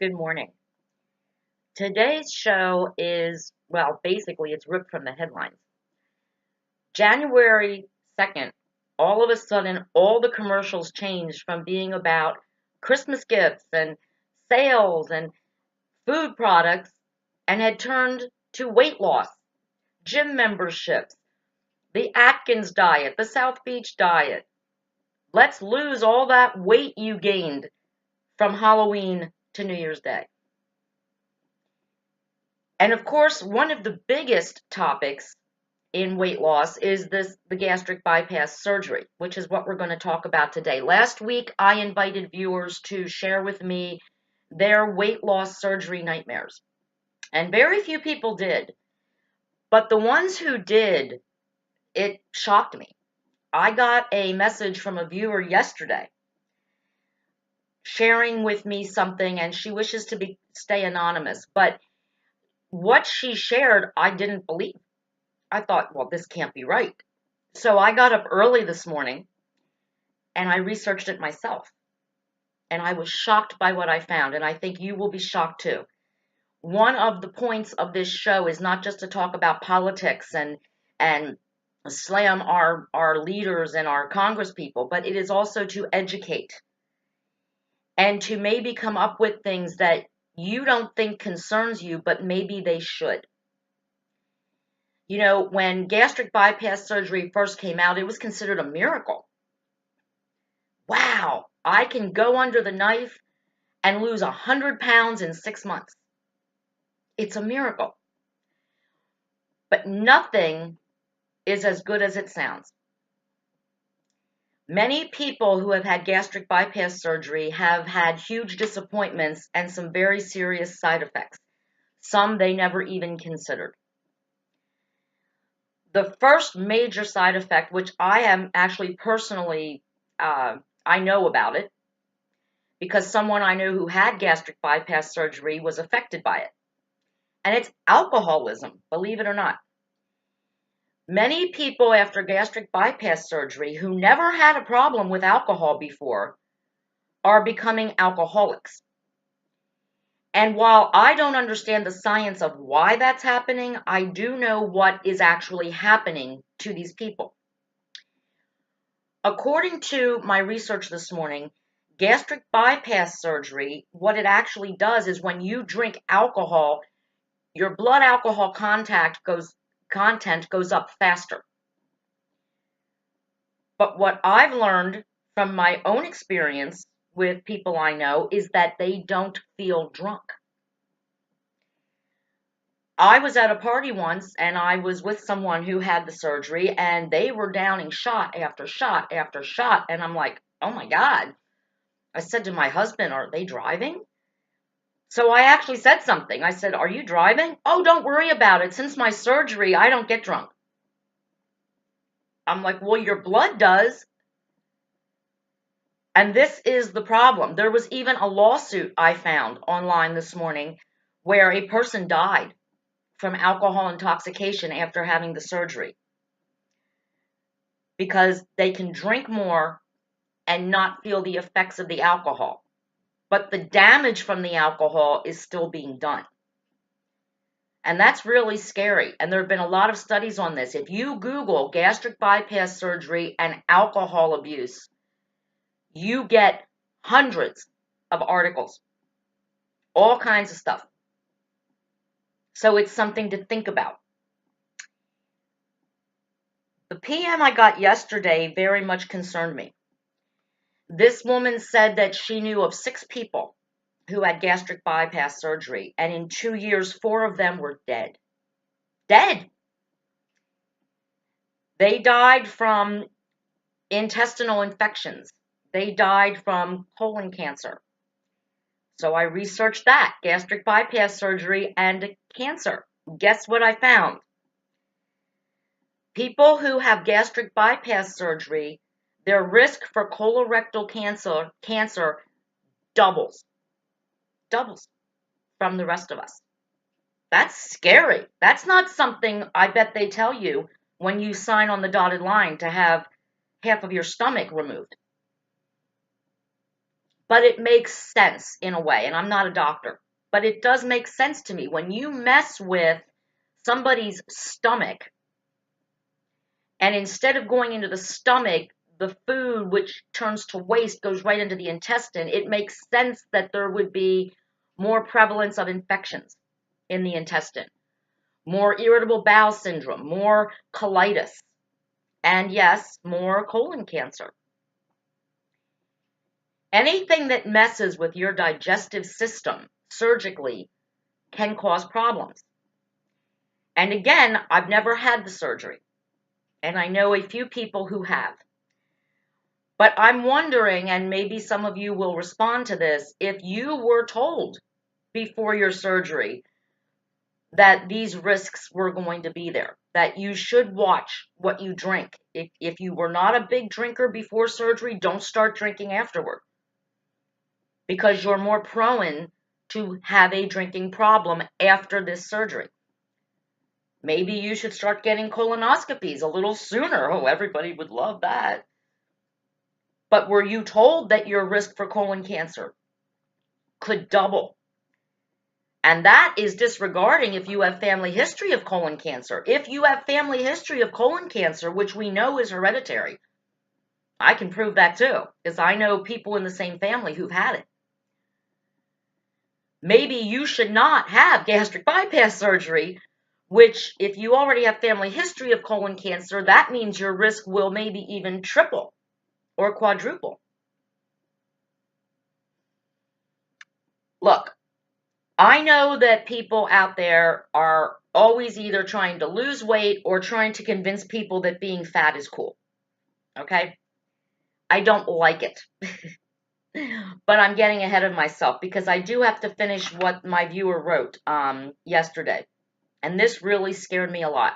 Good morning. Today's show is, well, basically it's ripped from the headlines. January 2nd, all of a sudden, all the commercials changed from being about Christmas gifts and sales and food products and had turned to weight loss, gym memberships, the Atkins diet, the South Beach diet. Let's lose all that weight you gained from Halloween to New Year's Day. And of course, one of the biggest topics in weight loss is the gastric bypass surgery, which is what we're going to talk about today. Last week, I invited viewers to share with me their weight loss surgery nightmares. And very few people did. But the ones who did, it shocked me. I got a message from a viewer yesterday sharing with me something, and she wishes to stay anonymous. But what she shared, I didn't believe. I thought, well, this can't be right. So I got up early this morning and I researched it myself. And I was shocked by what I found, and I think you will be shocked too. One of the points of this show is not just to talk about politics and slam our leaders and our congresspeople, but it is also to educate and to maybe come up with things that you don't think concerns you, but maybe they should. You know, when gastric bypass surgery first came out, it was considered a miracle. Wow, I can go under the knife and lose 100 pounds in 6 months. It's a miracle. But nothing is as good as it sounds. Many people who have had gastric bypass surgery have had huge disappointments and some very serious side effects. Some they never even considered. The first major side effect, which I am actually personally, I know about it, because someone I know who had gastric bypass surgery was affected by it. And it's alcoholism, believe it or not. Many people after gastric bypass surgery who never had a problem with alcohol before are becoming alcoholics. And while I don't understand the science of why that's happening, I do know what is actually happening to these people. According to my research this morning, gastric bypass surgery, what it actually does is when you drink alcohol, your blood alcohol content goes up faster. But what I've learned from my own experience with people I know is that they don't feel drunk. I was at a party once and I was with someone who had the surgery and they were downing shot after shot after shot. And I'm like, oh my God. I said to my husband, are they driving? So I actually said something. I said, are you driving? Oh, don't worry about it. Since my surgery, I don't get drunk. I'm like, well, your blood does. And this is the problem. There was even a lawsuit I found online this morning where a person died from alcohol intoxication after having the surgery because they can drink more and not feel the effects of the alcohol. But the damage from the alcohol is still being done. And that's really scary. And there have been a lot of studies on this. If you Google gastric bypass surgery and alcohol abuse, you get hundreds of articles, all kinds of stuff. So it's something to think about. The PM I got yesterday very much concerned me. This woman said that she knew of 6 people who had gastric bypass surgery, and in 2 years, 4 of them were dead. Dead! They died from intestinal infections. They died from colon cancer. So I researched that, gastric bypass surgery and cancer. Guess what I found? People who have gastric bypass surgery, their risk for colorectal cancer doubles from the rest of us. That's scary. That's not something I bet they tell you when you sign on the dotted line to have half of your stomach removed. but it makes sense in a way, and I'm not a doctor, but it does make sense to me. When you mess with somebody's stomach, and instead of going into the stomach, the food, which turns to waste, goes right into the intestine, it makes sense that there would be more prevalence of infections in the intestine, more irritable bowel syndrome, more colitis, and yes, more colon cancer. Anything that messes with your digestive system surgically can cause problems. And again, I've never had the surgery, and I know a few people who have. But I'm wondering, and maybe some of you will respond to this, if you were told before your surgery that these risks were going to be there, that you should watch what you drink. If you were not a big drinker before surgery, don't start drinking afterward, because you're more prone to have a drinking problem after this surgery. Maybe you should start getting colonoscopies a little sooner. Oh, everybody would love that. But were you told that your risk for colon cancer could double? And that is disregarding if you have family history of colon cancer. If you have family history of colon cancer, which we know is hereditary, I can prove that too, because I know people in the same family who've had it. Maybe you should not have gastric bypass surgery, which if you already have family history of colon cancer, that means your risk will maybe even triple or quadruple. Look, I know that people out there are always either trying to lose weight or trying to convince people that being fat is cool. Okay? I don't like it. But I'm getting ahead of myself because I do have to finish what my viewer wrote yesterday. And this really scared me a lot.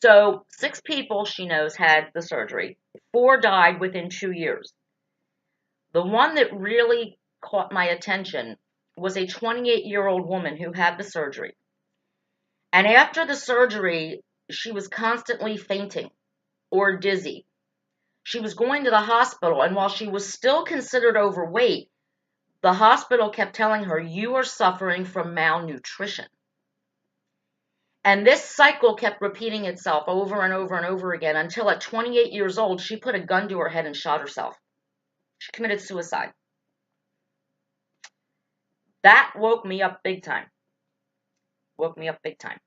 So 6 people she knows had the surgery. 4 died within 2 years. The one that really caught my attention was a 28-year-old woman who had the surgery. And after the surgery, she was constantly fainting or dizzy. She was going to the hospital, and while she was still considered overweight, the hospital kept telling her, "You are suffering from malnutrition." And this cycle kept repeating itself over and over and over again until at 28 years old, she put a gun to her head and shot herself. She committed suicide. That woke me up big time. Woke me up big time.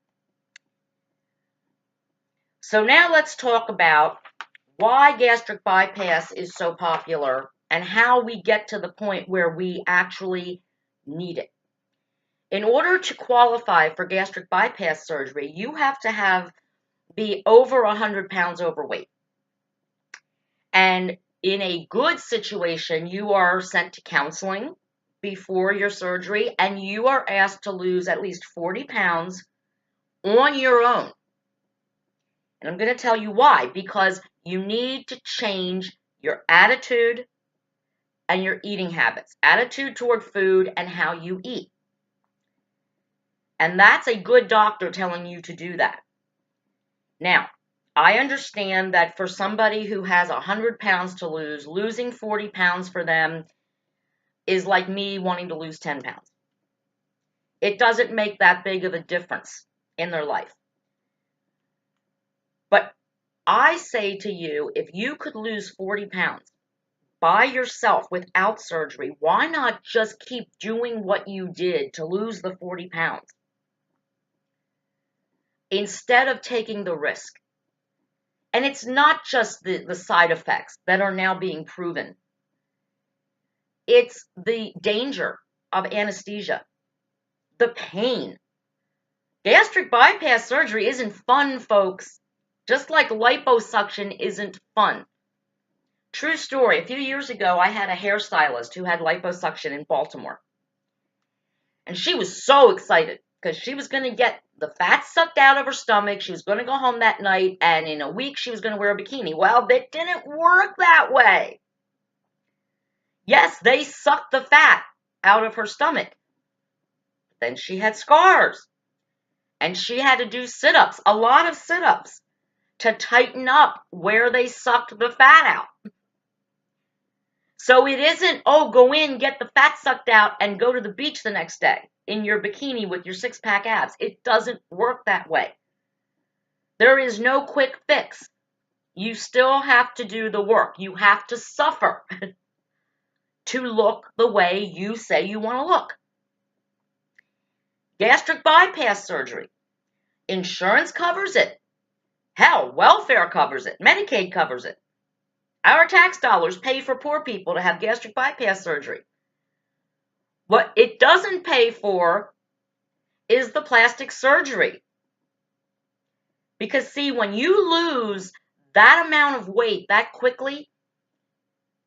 So now let's talk about why gastric bypass is so popular and how we get to the point where we actually need it. In order to qualify for gastric bypass surgery, you have to be over 100 pounds overweight. And in a good situation, you are sent to counseling before your surgery, and you are asked to lose at least 40 pounds on your own. And I'm going to tell you why, because you need to change your attitude and your eating habits, attitude toward food and how you eat. And that's a good doctor telling you to do that. Now, I understand that for somebody who has 100 pounds to lose, losing 40 pounds for them is like me wanting to lose 10 pounds. It doesn't make that big of a difference in their life. But I say to you, if you could lose 40 pounds by yourself without surgery, why not just keep doing what you did to lose the 40 pounds instead of taking the risk? And it's not just the side effects that are now being proven. It's the danger of anesthesia, the pain. Gastric bypass surgery isn't fun, folks. Just like liposuction isn't fun. True story, a few years ago, I had a hairstylist who had liposuction in Baltimore. And she was so excited because she was going to get the fat sucked out of her stomach. She was going to go home that night, and in a week, she was going to wear a bikini. Well, that didn't work that way. Yes, they sucked the fat out of her stomach. Then she had scars. And she had to do sit-ups, a lot of sit-ups, to tighten up where they sucked the fat out. So it isn't, oh, go in, get the fat sucked out, and go to the beach the next day in your bikini with your six-pack abs. It doesn't work that way. There is no quick fix. You still have to do the work. You have to suffer to look the way you say you want to look. Gastric bypass surgery. Insurance covers it. Hell, welfare covers it. Medicaid covers it. Our tax dollars pay for poor people to have gastric bypass surgery. What it doesn't pay for is the plastic surgery. Because see, when you lose that amount of weight that quickly,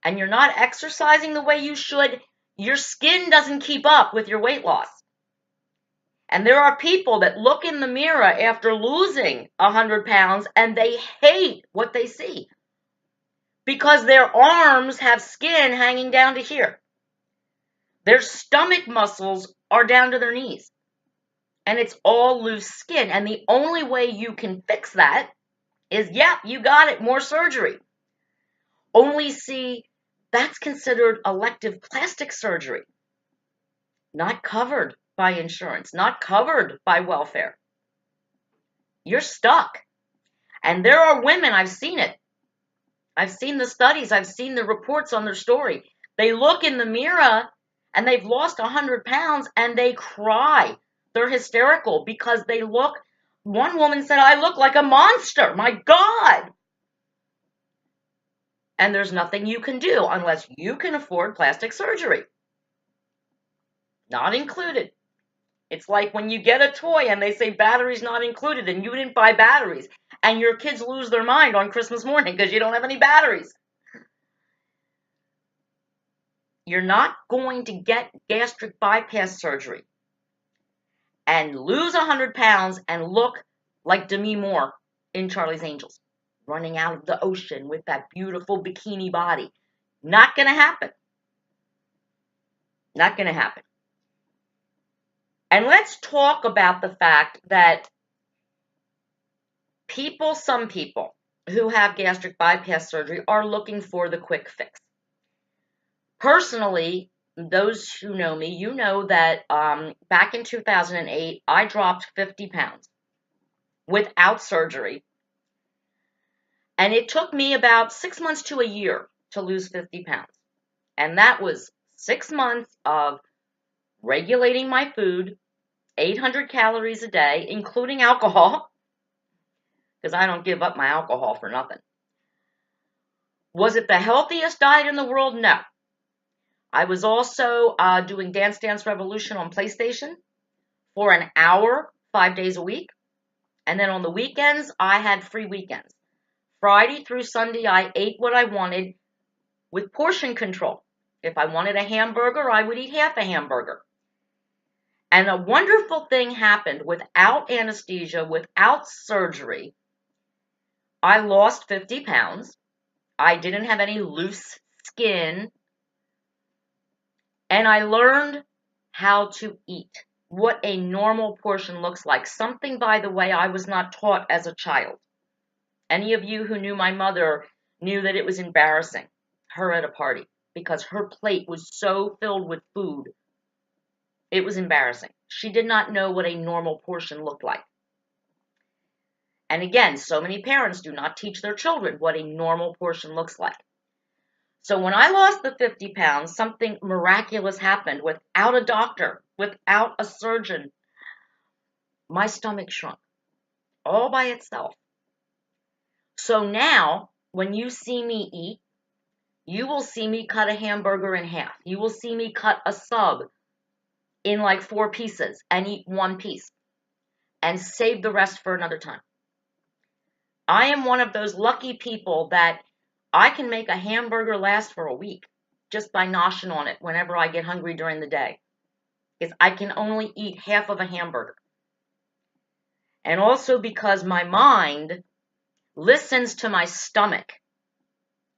and you're not exercising the way you should, your skin doesn't keep up with your weight loss. And there are people that look in the mirror after losing 100 pounds and they hate what they see because their arms have skin hanging down to here. Their stomach muscles are down to their knees. And it's all loose skin. And the only way you can fix that is, yeah, you got it, more surgery. Only see, that's considered elective plastic surgery. Not covered by insurance, not covered by welfare. You're stuck. And there are women, I've seen it. I've seen the studies, I've seen the reports on their story. They look in the mirror and they've lost 100 pounds and they cry. They're hysterical because they look, one woman said, I look like a monster, my God. And there's nothing you can do unless you can afford plastic surgery. Not included. It's like when you get a toy and they say batteries not included and you didn't buy batteries and your kids lose their mind on Christmas morning because you don't have any batteries. You're not going to get gastric bypass surgery and lose 100 pounds and look like Demi Moore in Charlie's Angels, running out of the ocean with that beautiful bikini body. Not going to happen. Not going to happen. And let's talk about the fact that some people who have gastric bypass surgery are looking for the quick fix. Personally, those who know me, you know that back in 2008, I dropped 50 pounds without surgery. And it took me about 6 months to a year to lose 50 pounds. And that was 6 months of regulating my food, 800 calories a day, including alcohol, because I don't give up my alcohol for nothing. Was it the healthiest diet in the world? No. I was also doing Dance Dance Revolution on PlayStation for an hour, 5 days a week. And then on the weekends, I had free weekends. Friday through Sunday, I ate what I wanted with portion control. If I wanted a hamburger, I would eat half a hamburger. And a wonderful thing happened without anesthesia, without surgery. I lost 50 pounds. I didn't have any loose skin. And I learned how to eat, what a normal portion looks like. Something, by the way, I was not taught as a child. Any of you who knew my mother knew that it was embarrassing, her at a party, because her plate was so filled with food. It was embarrassing. She did not know what a normal portion looked like. And again, so many parents do not teach their children what a normal portion looks like. So when I lost the 50 pounds, something miraculous happened without a doctor, without a surgeon. My stomach shrunk all by itself. So now, when you see me eat, you will see me cut a hamburger in half. You will see me cut a sub in like 4 pieces and eat 1 piece and save the rest for another time. I am one of those lucky people that I can make a hamburger last for a week just by noshing on it whenever I get hungry during the day. Because I can only eat half of a hamburger. And also because my mind listens to my stomach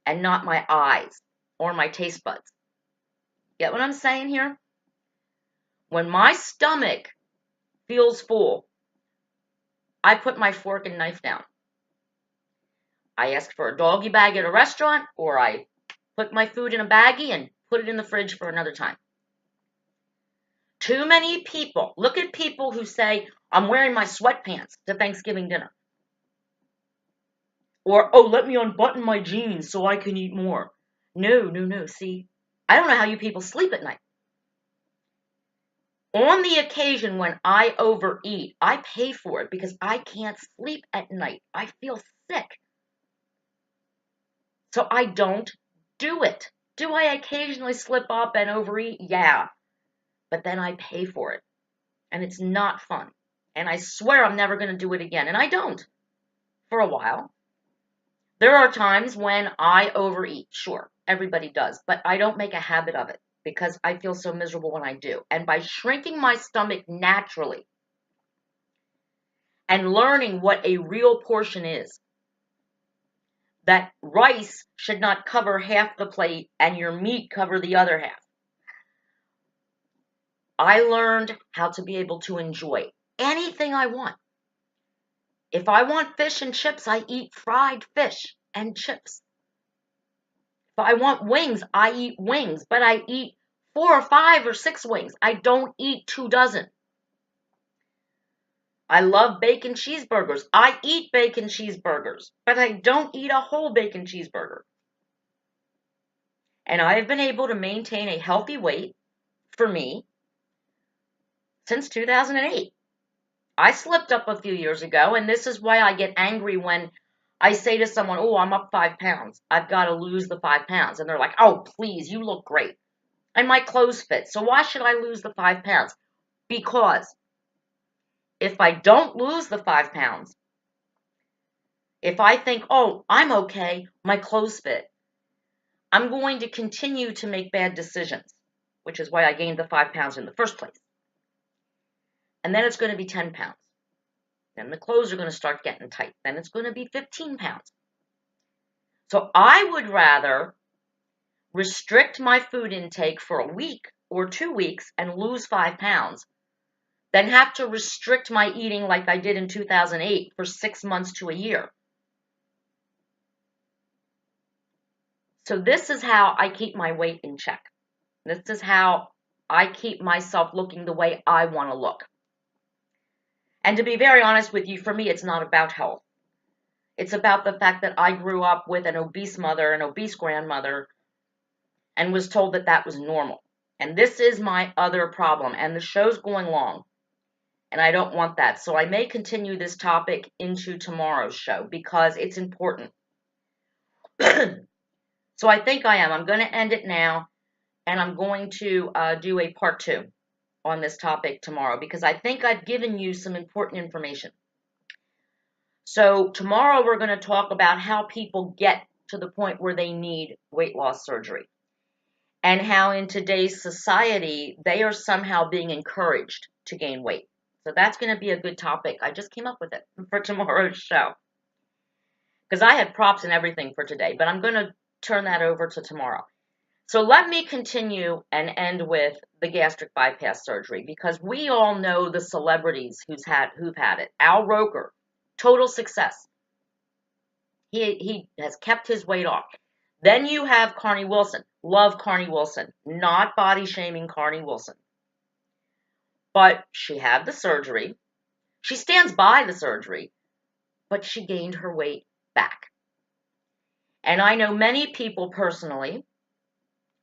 and not my eyes or my taste buds. Get what I'm saying here? When my stomach feels full, I put my fork and knife down. I ask for a doggy bag at a restaurant, or I Put my food in a baggie and put it in the fridge for another time. Too many people, look at people who say, I'm wearing my sweatpants to Thanksgiving dinner. Or, oh, let me unbutton my jeans so I can eat more. No. See, I don't know how you people sleep at night. On the occasion when I overeat, I pay for it because I can't sleep at night. I feel sick. So I don't do it. Do I occasionally slip up and overeat? Yeah. But then I pay for it. And it's not fun. And I swear I'm never going to do it again. And I don't for a while. There are times when I overeat. Sure, everybody does. But I don't make a habit of it because I feel so miserable when I do. And by shrinking my stomach naturally and learning what a real portion is, that rice should not cover half the plate and your meat cover the other half. I learned how to be able to enjoy anything I want. If I want fish and chips, I eat fried fish and chips. If I want wings, I eat wings, but I eat 4 or 5 or 6 wings. I don't eat 2 dozen. I love bacon cheeseburgers. I eat bacon cheeseburgers, but I don't eat a whole bacon cheeseburger. And I have been able to maintain a healthy weight for me since 2008. I slipped up a few years ago, and this is why I get angry when I say to someone, oh, I'm up 5 pounds. I've got to lose the 5 pounds. And they're like, oh, please, you look great. And my clothes fit. So why should I lose the 5 pounds? Because if I don't lose the 5 pounds, if I think, oh, I'm okay, my clothes fit, I'm going to continue to make bad decisions, which is why I gained the 5 pounds in the first place. And then it's going to be 10 pounds. Then the clothes are going to start getting tight. Then it's going to be 15 pounds. So I would rather restrict my food intake for a week or 2 weeks and lose 5 pounds than have to restrict my eating like I did in 2008 for 6 months to a year. So this is how I keep my weight in check. This is how I keep myself looking the way I want to look. And to be very honest with you, for me, it's not about health. It's about the fact that I grew up with an obese mother, an obese grandmother, and was told that that was normal. And this is my other problem. And the show's going long. And I don't want that. So I may continue this topic into tomorrow's show because it's important. So I think I am. I'm going to end it now. And I'm going to do a part 2 on this topic tomorrow because I think I've given you some important information. So tomorrow we're going to talk about how people get to the point where they need weight loss surgery and how in today's society they are somehow being encouraged to gain weight. So that's going to be a good topic. I just came up with it for tomorrow's show because I had props and everything for today, but I'm going to turn that over to tomorrow. So let me continue and end with the gastric bypass surgery because we all know the celebrities who've had it. Al Roker, total success. He has kept his weight off. Then you have Carnie Wilson. Love Carnie Wilson. Not body shaming Carnie Wilson. But she had the surgery. She stands by the surgery, but she gained her weight back. And I know many people personally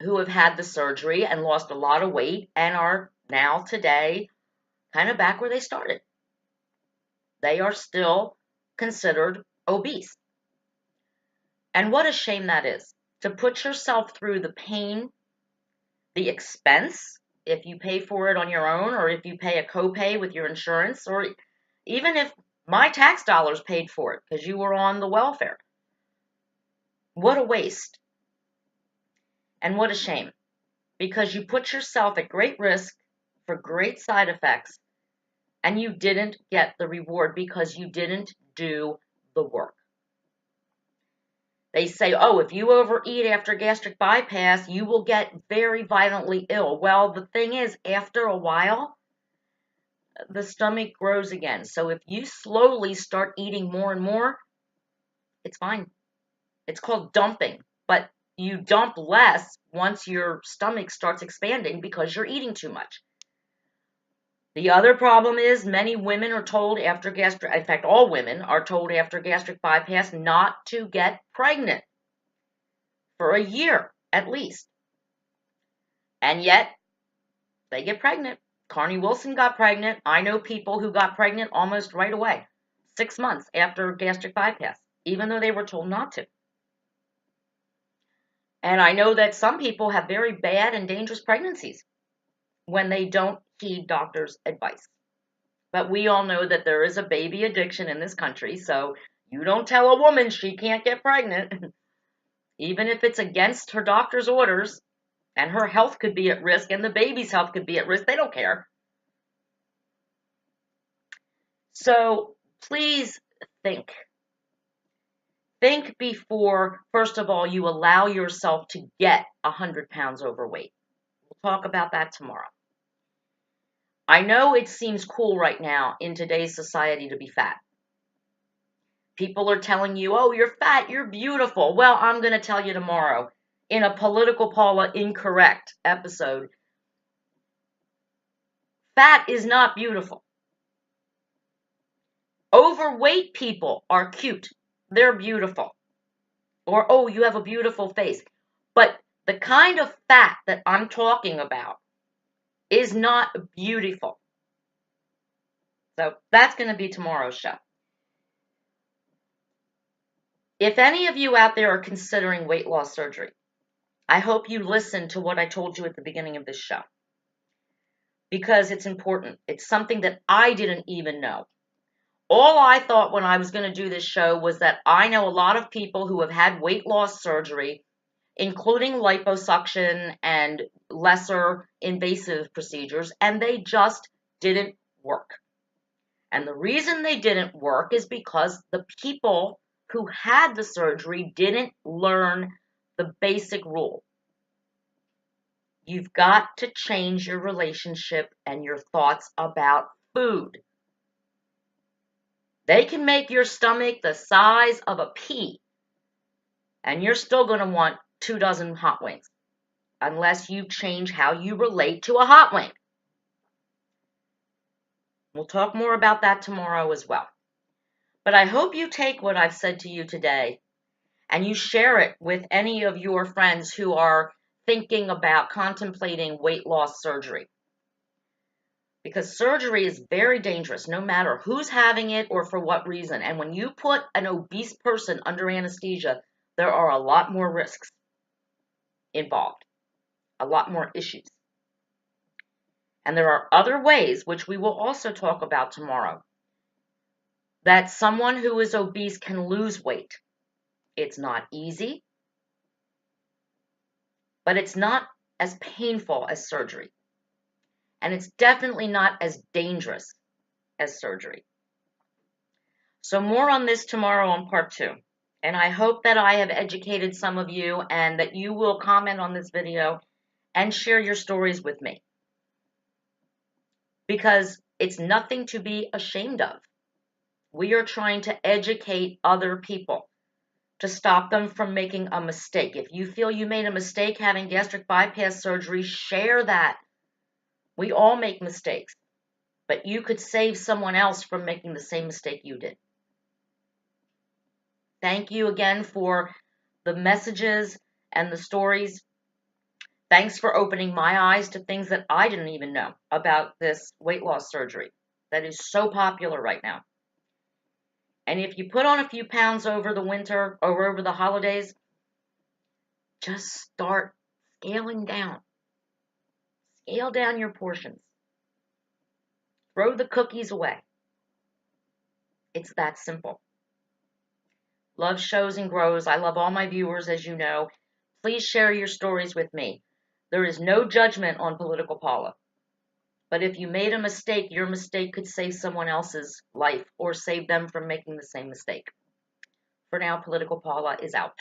who have had the surgery and lost a lot of weight and are now today kind of back where they started. They are still considered obese. And what a shame that is, to put yourself through the pain, the expense, if you pay for it on your own or if you pay a copay with your insurance, or even if my tax dollars paid for it because you were on the welfare. What a waste. And what a shame. Because you put yourself at great risk for great side effects and you didn't get the reward because you didn't do the work. They say, oh, if you overeat after gastric bypass, you will get very violently ill. Well, the thing is, after a while, the stomach grows again. So if you slowly start eating more and more, it's fine. It's called dumping, but you dump less once your stomach starts expanding because you're eating too much. The other problem is many women are told after gastric, in fact, all women are told after gastric bypass not to get pregnant for a year at least. And yet they get pregnant. Carney Wilson got pregnant. I know people who got pregnant almost right away, 6 months after gastric bypass, even though they were told not to. And I know that some people have very bad and dangerous pregnancies when they don't heed doctors' advice. But we all know that there is a baby addiction in this country, so you don't tell a woman she can't get pregnant, even if it's against her doctor's orders, and her health could be at risk and the baby's health could be at risk. They don't care. So please think. Think before, first of all, you allow yourself to get 100 pounds overweight. We'll talk about that tomorrow. I know it seems cool right now in today's society to be fat. People are telling you, oh, you're fat, you're beautiful. Well, I'm going to tell you tomorrow in a Political Paula Incorrect episode, fat is not beautiful. Overweight people are cute. They're beautiful. Or, oh, you have a beautiful face. But the kind of fat that I'm talking about is not beautiful. So that's going to be tomorrow's show. If any of you out there are considering weight loss surgery, I hope you listen to what I told you at the beginning of this show, because it's important. It's something that I didn't even know. All I thought when I was going to do this show was that I know a lot of people who have had weight loss surgery, including liposuction and lesser invasive procedures, and they just didn't work. And the reason they didn't work is because the people who had the surgery didn't learn the basic rule. You've got to change your relationship and your thoughts about food. They can make your stomach the size of a pea, and you're still going to want 2 dozen hot wings, unless you change how you relate to a hot wing. We'll talk more about that tomorrow as well. But I hope you take what I've said to you today and you share it with any of your friends who are thinking about contemplating weight loss surgery. Because surgery is very dangerous, no matter who's having it or for what reason. And when you put an obese person under anesthesia, there are a lot more risks involved, a lot more issues. And there are other ways, which we will also talk about tomorrow, that someone who is obese can lose weight. It's not easy, but it's not as painful as surgery. And it's definitely not as dangerous as surgery. So more on this tomorrow on part 2. And I hope that I have educated some of you and that you will comment on this video and share your stories with me. Because it's nothing to be ashamed of. We are trying to educate other people to stop them from making a mistake. If you feel you made a mistake having gastric bypass surgery, share that. We all make mistakes, but you could save someone else from making the same mistake you did. Thank you again for the messages and the stories. Thanks for opening my eyes to things that I didn't even know about this weight loss surgery that is so popular right now. And if you put on a few pounds over the winter or over the holidays, just start scaling down. Scale down your portions. Throw the cookies away. It's that simple. Love shows and grows. I love all my viewers, as you know. Please share your stories with me. There is no judgment on Political Paula. But if you made a mistake, your mistake could save someone else's life or save them from making the same mistake. For now, Political Paula is out.